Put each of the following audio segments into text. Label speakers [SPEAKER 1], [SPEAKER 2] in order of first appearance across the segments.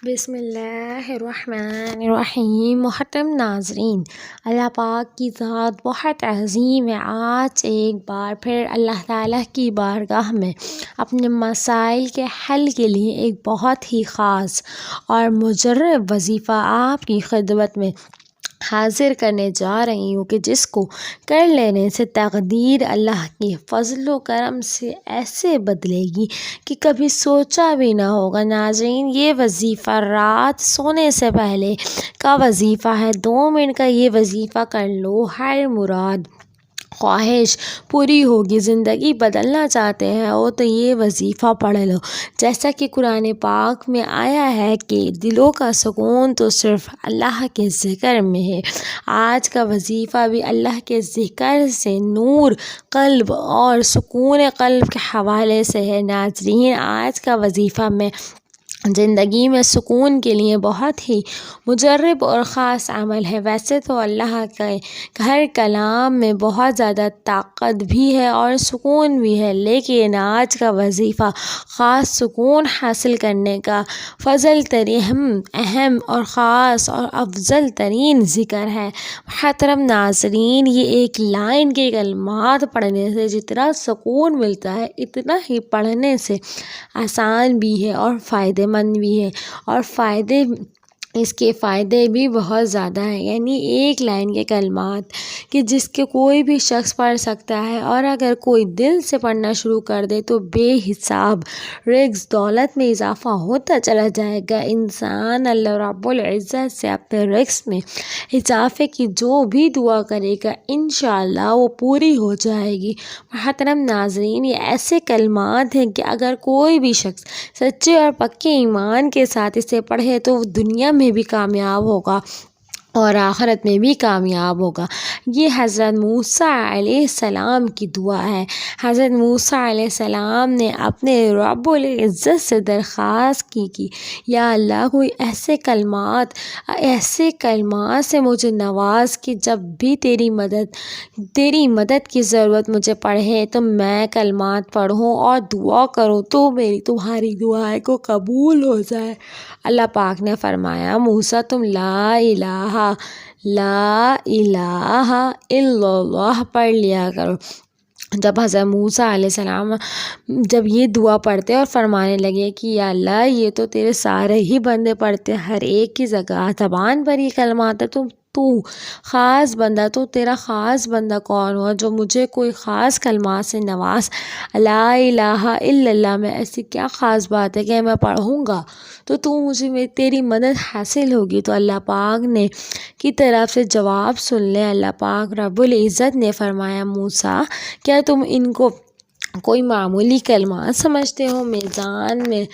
[SPEAKER 1] بسم اللہ الرحمن الرحیم۔ محترم ناظرین، اللہ پاک کی ذات بہت عظیم ہے۔ آج ایک بار پھر اللہ تعالیٰ کی بارگاہ میں اپنے مسائل کے حل کے لیے ایک بہت ہی خاص اور مجرب وظیفہ آپ کی خدمت میں حاضر کرنے جا رہی ہوں کہ جس کو کر لینے سے تقدیر اللہ کے فضل و کرم سے ایسے بدلے گی کہ کبھی سوچا بھی نہ ہوگا۔ ناظرین، یہ وظیفہ رات سونے سے پہلے کا وظیفہ ہے۔ 2 منٹ کا یہ وظیفہ کر لو، ہر مراد خواہش پوری ہوگی۔ زندگی بدلنا چاہتے ہیں تو یہ وظیفہ پڑھ لو۔ جیسا کہ قرآن پاک میں آیا ہے کہ دلوں کا سکون تو صرف اللہ کے ذکر میں ہے۔ آج کا وظیفہ بھی اللہ کے ذکر سے نور قلب اور سکون قلب کے حوالے سے ہے۔ ناظرین، آج کا وظیفہ میں زندگی میں سکون کے لیے بہت ہی مجرب اور خاص عمل ہے۔ ویسے تو اللہ کے ہر کلام میں بہت زیادہ طاقت بھی ہے اور سکون بھی ہے، لیکن آج کا وظیفہ خاص سکون حاصل کرنے کا فضل ترین، اہم اور خاص اور افضل ترین ذکر ہے۔ محترم ناظرین، یہ ایک لائن کے کلمات پڑھنے سے جتنا سکون ملتا ہے، اتنا ہی پڑھنے سے آسان بھی ہے اور فائدہ مند بھی ہے، اور اس کے فائدے بھی بہت زیادہ ہیں۔ یعنی ایک لائن کے کلمات کہ جس کے کوئی بھی شخص پڑھ سکتا ہے، اور اگر کوئی دل سے پڑھنا شروع کر دے تو بے حساب رزق دولت میں اضافہ ہوتا چلا جائے گا۔ انسان اللہ رب العزت سے اپنے رزق میں اضافے کی جو بھی دعا کرے گا، انشاءاللہ وہ پوری ہو جائے گی۔ محترم ناظرین، یہ ایسے کلمات ہیں کہ اگر کوئی بھی شخص سچے اور پکے ایمان کے ساتھ اسے پڑھے تو وہ دنیا میں بھی کامیاب ہوگا اور آخرت میں بھی کامیاب ہوگا۔ یہ حضرت موسیٰ علیہ السلام کی دعا ہے۔ حضرت موسیٰ علیہ السلام نے اپنے رب العزت سے درخواست کی کہ یا اللہ، کوئی ایسے کلمات سے مجھے نواز کہ جب بھی تیری مدد کی ضرورت مجھے پڑے تو میں کلمات پڑھوں اور دعا کروں تو تمہاری دعائیں کو قبول ہو جائے۔ اللہ پاک نے فرمایا، موسیٰ، تم لا الہ الا اللہ پڑھ لیا کرو۔ جب حضرت موسیٰ علیہ السلام جب یہ دعا پڑھتے اور فرمانے لگے کہ یا اللہ، یہ تو تیرے سارے ہی بندے پڑھتے، ہر ایک کی زبان پر یہ کلمات ہے، تو خاص بندہ، تو تیرا خاص بندہ کون ہوا جو مجھے کوئی خاص کلمات سے نواز؟ لا الہ الا اللہ میں ایسی کیا خاص بات ہے کہ میں پڑھوں گا تو مجھے تیری مدد حاصل ہوگی؟ تو اللہ پاک نے کی طرف سے جواب سن لے۔ اللہ پاک رب العزت نے فرمایا، موسیٰ، کیا تم ان کو کوئی معمولی کلمات سمجھتے ہو؟ میزان میں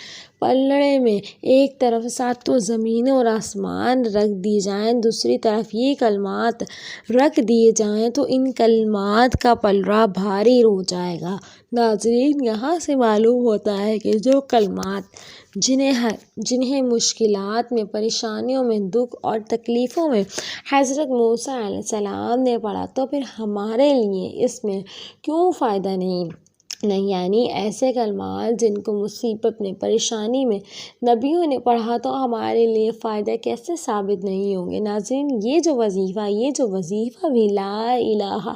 [SPEAKER 1] پلڑے میں ایک طرف 7 زمینیں اور آسمان رکھ دی جائیں، دوسری طرف یہ کلمات رکھ دیے جائیں تو ان کلمات کا پلڑا بھاری ہو جائے گا۔ ناظرین، یہاں سے معلوم ہوتا ہے کہ جو کلمات جنہیں مشکلات میں، پریشانیوں میں، دکھ اور تکلیفوں میں حضرت موسیٰ علیہ السلام نے پڑھا، تو پھر ہمارے لیے اس میں کیوں فائدہ نہیں؟ یعنی ایسے کلمات جن کو مصیبت میں، پریشانی میں نبیوں نے پڑھا تو ہمارے لیے فائدہ کیسے ثابت نہیں ہوں گے؟ ناظرین، یہ جو وظیفہ بھی لا الہ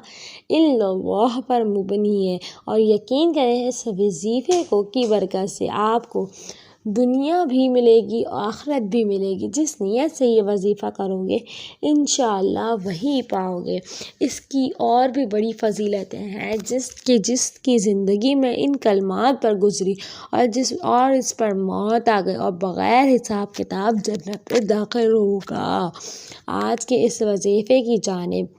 [SPEAKER 1] الا اللہ پر مبنی ہے، اور یقین کریں اس وظیفے کی برکت سے آپ کو دنیا بھی ملے گی، آخرت بھی ملے گی۔ جس نیت سے یہ وظیفہ کرو گے، انشاءاللہ وہی پاؤ گے۔ اس کی اور بھی بڑی فضیلتیں ہیں جس کی زندگی میں ان کلمات پر گزری اور اس پر موت آ گئی اور بغیر حساب کتاب جنت میں داخل ہوگا۔ آج کے اس وظیفے کی جانب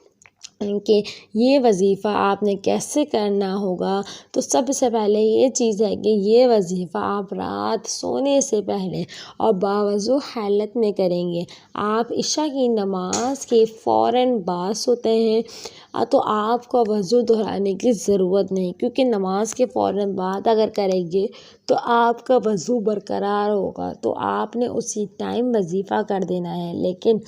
[SPEAKER 1] کہ یہ وظیفہ آپ نے کیسے کرنا ہوگا، تو سب سے پہلے یہ چیز ہے کہ یہ وظیفہ آپ رات سونے سے پہلے اور باوضو حالت میں کریں گے۔ آپ عشاء کی نماز کے فوراً بعد سوتے ہیں تو آپ کو وضو دہرانے کی ضرورت نہیں، کیونکہ نماز کے فوراً بعد اگر کریں گے تو آپ کا وضو برقرار ہوگا، تو آپ نے اسی ٹائم وظیفہ کر دینا ہے۔ لیکن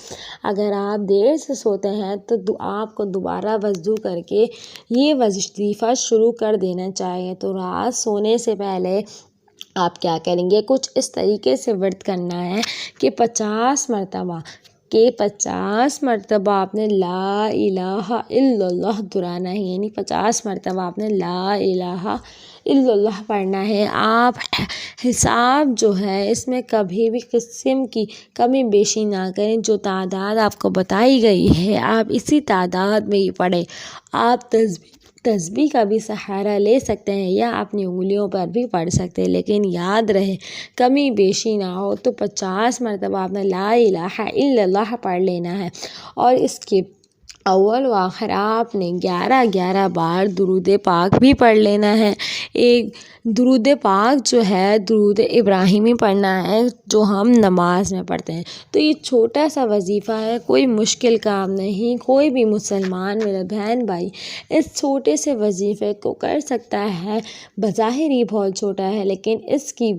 [SPEAKER 1] اگر آپ دیر سے سوتے ہیں تو آپ کو دوبارہ وضو کر کے یہ وظیفہ شروع کر دینا چاہیے۔ تو رات سونے سے پہلے آپ کیا کریں گے، کچھ اس طریقے سے ورد کرنا ہے کہ 50 مرتبہ آپ نے لا الہ الا اللہ دہرانا ہے، یعنی 50 مرتبہ آپ نے لا الہ الا اللہ پڑھنا ہے۔ آپ حساب جو ہے اس میں کبھی بھی قسم کی کمی بیشی نہ کریں، جو تعداد آپ کو بتائی گئی ہے آپ اسی تعداد میں ہی پڑھیں۔ آپ تسبیح کا بھی سہارا لے سکتے ہیں یا اپنی انگلیوں پر بھی پڑھ سکتے ہیں، لیکن یاد رہے کمی بیشی نہ ہو تو 50 مرتبہ آپ نے لا الہ الا اللہ پڑھ لینا ہے، اور اس کے اول و آخر آپ نے 11 بار درود پاک بھی پڑھ لینا ہے۔ ایک درود پاک جو ہے درود ابراہیمی پڑھنا ہے، جو ہم نماز میں پڑھتے ہیں۔ تو یہ چھوٹا سا وظیفہ ہے، کوئی مشکل کام نہیں، کوئی بھی مسلمان میرے بہن بھائی اس چھوٹے سے وظیفے کو کر سکتا ہے۔ بظاہر ہی بہت چھوٹا ہے، لیکن اس کی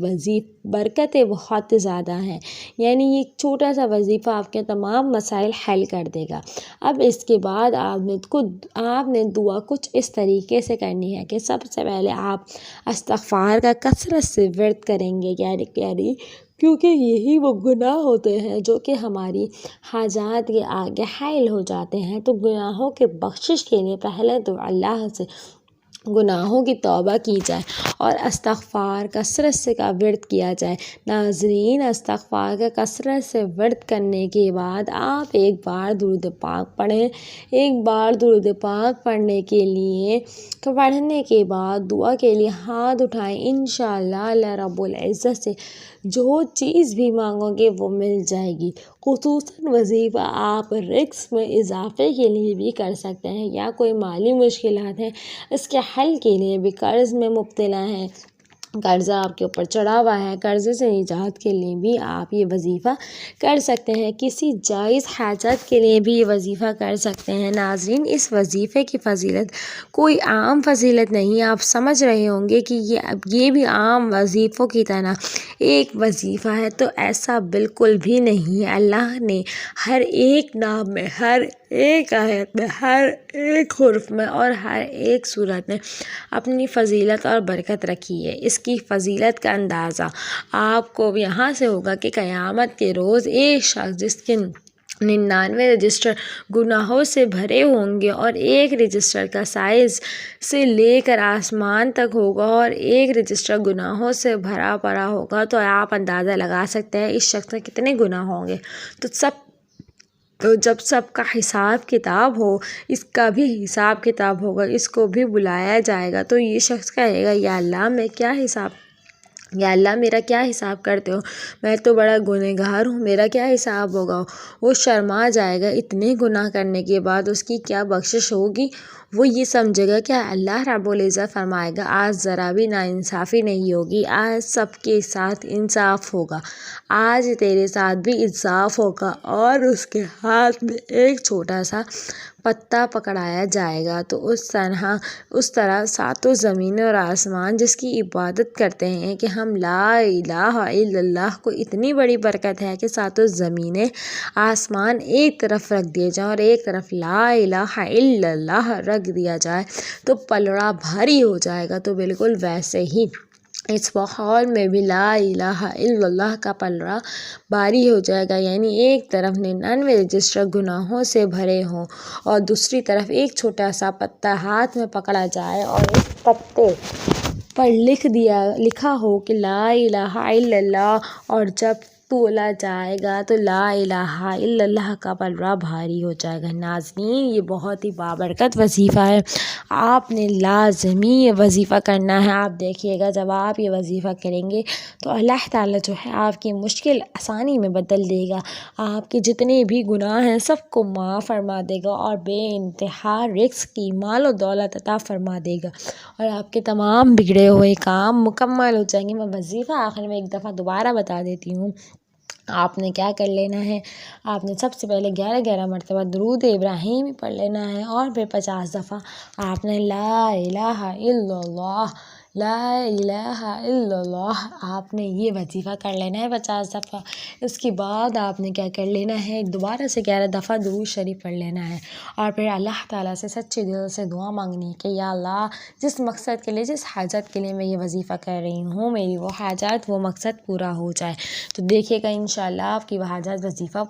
[SPEAKER 1] برکتیں بہت زیادہ ہیں، یعنی یہ چھوٹا سا وظیفہ آپ کے تمام مسائل حل کر دے گا۔ اب اس کے بعد آپ نے دعا کچھ اس طریقے سے کرنی ہے کہ سب سے پہلے آپ استغفار کا کثرت سے ورد کریں گے، کیونکہ یہی وہ گناہ ہوتے ہیں جو کہ ہماری حاجات کے آگے حائل ہو جاتے ہیں۔ تو گناہوں کے بخشش کے لیے پہلے تو اللہ سے گناہوں کی توبہ کی جائے اور استغفار کثرت سے کا ورد کیا جائے۔ ناظرین، استغفار کا کثرت سے ورد کرنے کے بعد آپ ایک بار درود پاک پڑھیں۔ ایک بار درود پاک پڑھنے کے بعد دعا کے لیے ہاتھ اٹھائیں۔ انشاءاللہ اللہ رب العزت سے جو چیز بھی مانگو گے وہ مل جائے گی۔ خصوصاً وظیفہ آپ رزق میں اضافے کے لیے بھی کر سکتے ہیں، یا کوئی مالی مشکلات ہیں اس کے حل کے لیے بھی، قرض میں مبتلا ہیں، قرضہ آپ کے اوپر چڑھا ہوا ہے، قرضے سے نجات کے لیے بھی آپ یہ وظیفہ کر سکتے ہیں، کسی جائز حاجت کے لیے بھی یہ وظیفہ کر سکتے ہیں۔ ناظرین، اس وظیفے کی فضیلت کوئی عام فضیلت نہیں، آپ سمجھ رہے ہوں گے کہ یہ بھی عام وظیفوں کی طرح ایک وظیفہ ہے، تو ایسا بالکل بھی نہیں ہے۔ اللہ نے ہر ایک نام میں، ہر ایک آیت میں، ہر ایک حرف میں اور ہر ایک صورت میں اپنی فضیلت اور برکت رکھی ہے۔ اس کی فضیلت کا اندازہ آپ کو یہاں سے ہوگا کہ قیامت کے روز ایک شخص جس کے 99 رجسٹر گناہوں سے بھرے ہوں گے، اور ایک رجسٹر کا سائز سے لے کر آسمان تک ہوگا اور ایک رجسٹر گناہوں سے بھرا پڑا ہوگا، تو آپ اندازہ لگا سکتے ہیں اس شخص میں کتنے گناہ ہوں گے۔ تو جب سب کا حساب کتاب ہو، اس کا بھی حساب کتاب ہوگا، اس کو بھی بلایا جائے گا، تو یہ شخص کہے گا یا اللہ میرا کیا حساب کرتے ہو، میں تو بڑا گنہگار ہوں، میرا کیا حساب ہوگا۔ وہ شرما جائے گا، اتنے گناہ کرنے کے بعد اس کی کیا بخشش ہوگی۔ وہ یہ سمجھے گا کہ اللہ رب العزت فرمائے گا آج ذرا بھی ناانصافی نہیں ہوگی، آج سب کے ساتھ انصاف ہوگا، آج تیرے ساتھ بھی انصاف ہوگا، اور اس کے ہاتھ میں ایک چھوٹا سا پتا پکڑایا جائے گا۔ تو اس طرح ساتوں زمینیں اور آسمان جس کی عبادت کرتے ہیں کہ ہم لا الہ الا اللہ کو اتنی بڑی برکت ہے کہ ساتوں زمینیں آسمان ایک طرف رکھ دیے جائیں اور ایک طرف لا الہ الا اللہ رکھ دیا جائے تو پلڑا بھاری ہو جائے گا۔ تو بالکل ویسے ہی اس ماحول میں بھی لا الہ الا اللہ کا پلڑا بھاری ہو جائے گا، یعنی ایک طرف 99 رجسٹر گناہوں سے بھرے ہوں اور دوسری طرف ایک چھوٹا سا پتا ہاتھ میں پکڑا جائے اور اس پتے پر لکھا ہو کہ لا الہ الا اللہ، اور جب تولا جائے گا تو لا الہ الا اللہ کا پلڑا بھاری ہو جائے گا۔ ناظرین، یہ بہت ہی بابرکت وظیفہ ہے، آپ نے لازمی یہ وظیفہ کرنا ہے۔ آپ دیکھیے گا جب آپ یہ وظیفہ کریں گے تو اللہ تعالیٰ جو ہے آپ کی مشکل آسانی میں بدل دے گا، آپ کے جتنے بھی گناہ ہیں سب کو معاف فرما دے گا اور بے انتہا رزق کی مال و دولت عطا فرما دے گا، اور آپ کے تمام بگڑے ہوئے کام مکمل ہو جائیں گے۔ میں وظیفہ آخر میں ایک دفعہ دوبارہ بتا دیتی ہوں۔ آپ نے کیا کر لینا ہے، آپ نے سب سے پہلے 11 مرتبہ درود ابراہیمی پڑھ لینا ہے، اور پھر 50 دفعہ آپ نے لا الہ الا اللہ لا الہ الا اللہ، آپ نے یہ وظیفہ کر لینا ہے 50 دفعہ۔ اس کے بعد آپ نے کیا کر لینا ہے، دوبارہ سے 11 دفعہ درود شریف پڑھ لینا ہے، اور پھر اللہ تعالیٰ سے سچے دل سے دعا مانگنی ہے کہ یا اللہ جس مقصد کے لیے، جس حاجت کے لیے میں یہ وظیفہ کر رہی ہوں، میری وہ حاجات، وہ مقصد پورا ہو جائے۔ تو دیکھیے گا انشاءاللہ آپ کی وہ حاجات وظیفہ